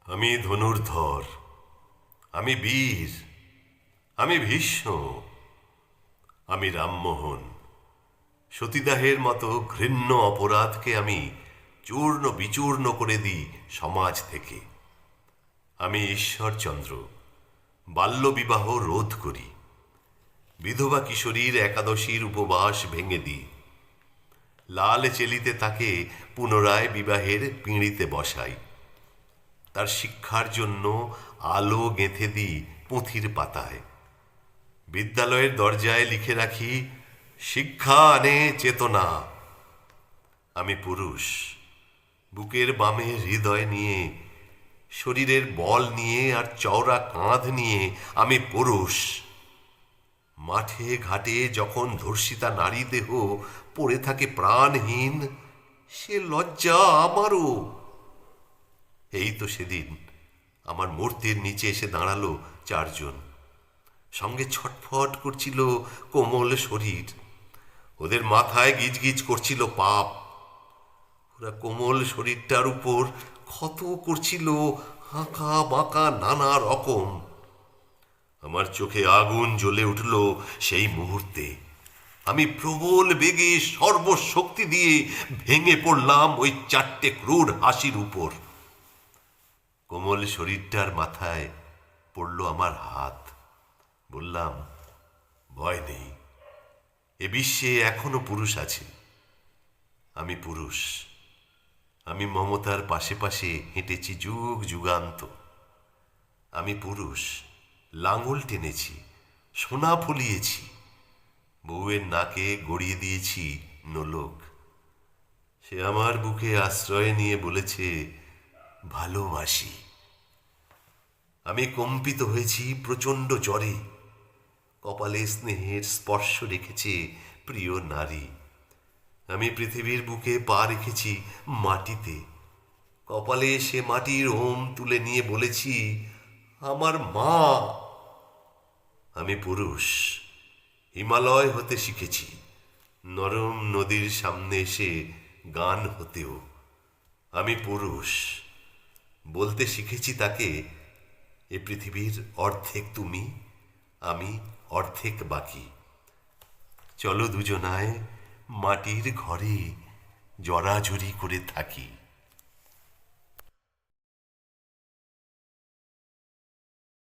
আমি ধনুর্ধর, আমি বীর, আমি ভীষ্ম, আমি রামমোহন। সতীদাহের মতো ঘৃণ্য অপরাধকে আমি চূর্ণ বিচূর্ণ করে দিই সমাজ থেকে। আমি ঈশ্বরচন্দ্র, বাল্যবিবাহ রোধ করি, বিধবা কিশোরীর একাদশীর উপবাস ভেঙে দিই, লাল চেলিতে তাকে পুনরায় বিবাহের পিঁড়িতে বসাই, তার শিক্ষার জন্য আলো গেঁথে দিই পুঁথির পাতায়, বিদ্যালয়ের দরজায় লিখে রাখি শিক্ষা আনে চেতনা। আমি পুরুষ, বুকের বামে হৃদয় নিয়ে, শরীরের বল নিয়ে আর চওড়া কাঁধ নিয়ে আমি পুরুষ। মাঠে ঘাটে যখন ধর্ষিতা নারী দেহ পড়ে থাকে প্রাণহীন, সে লজ্জা আমারও। এই তো সেদিন আমার মূর্তির নিচে এসে দাঁড়ালো চারজন, সঙ্গে ছটফট করছিল কোমল শরীর, ওদের মাথায় গিজগিজ করছিল পাপ। ওরা কোমল শরীরটার উপর ক্ষত করছিল হাঁকা বাঁকা নানা রকম। আমার চোখে আগুন জ্বলে উঠল সেই মুহূর্তে। আমি প্রবল বেগে সর্বশক্তি দিয়ে ভেঙে পড়লাম ওই চারটে ক্রূর হাসির উপর। কোমল শরীরটার মাথায় পড়ল আমার হাত। বললাম, ভয় নেই, এ বিশ্বে এখনো পুরুষ আছে। আমি পুরুষ, আমি মমতার পাশে পাশে হেঁটেছি যুগ যুগান্ত। আমি পুরুষ, লাঙল টেনেছি, সোনা ফলিয়েছি, বউয়ের নাকে গড়িয়ে দিয়েছি নোলক। সে আমার বুকে আশ্রয় নিয়ে বলেছে ভালোবাসি। আমি কম্পিত হয়েছি প্রচণ্ড জ্বরে। কপালে স্নেহের স্পর্শ রেখেছে প্রিয় নারী। আমি পৃথিবীর বুকে পা রেখেছি মাটিতে। কপালে সে মাটির হোম তুলে নিয়ে বলেছি আমার মা। আমি পুরুষ, হিমালয় হতে শিখেছি, নরম নদীর সামনে এসে গান হতেও। আমি পুরুষ, বলতে শিখেছি তাকে এ পৃথিবীর অর্ধেক তুমি, আমি অর্ধেক বাকি। চলো দুজনায় মাটির ঘরে জড়াজড়ি করে থাকি।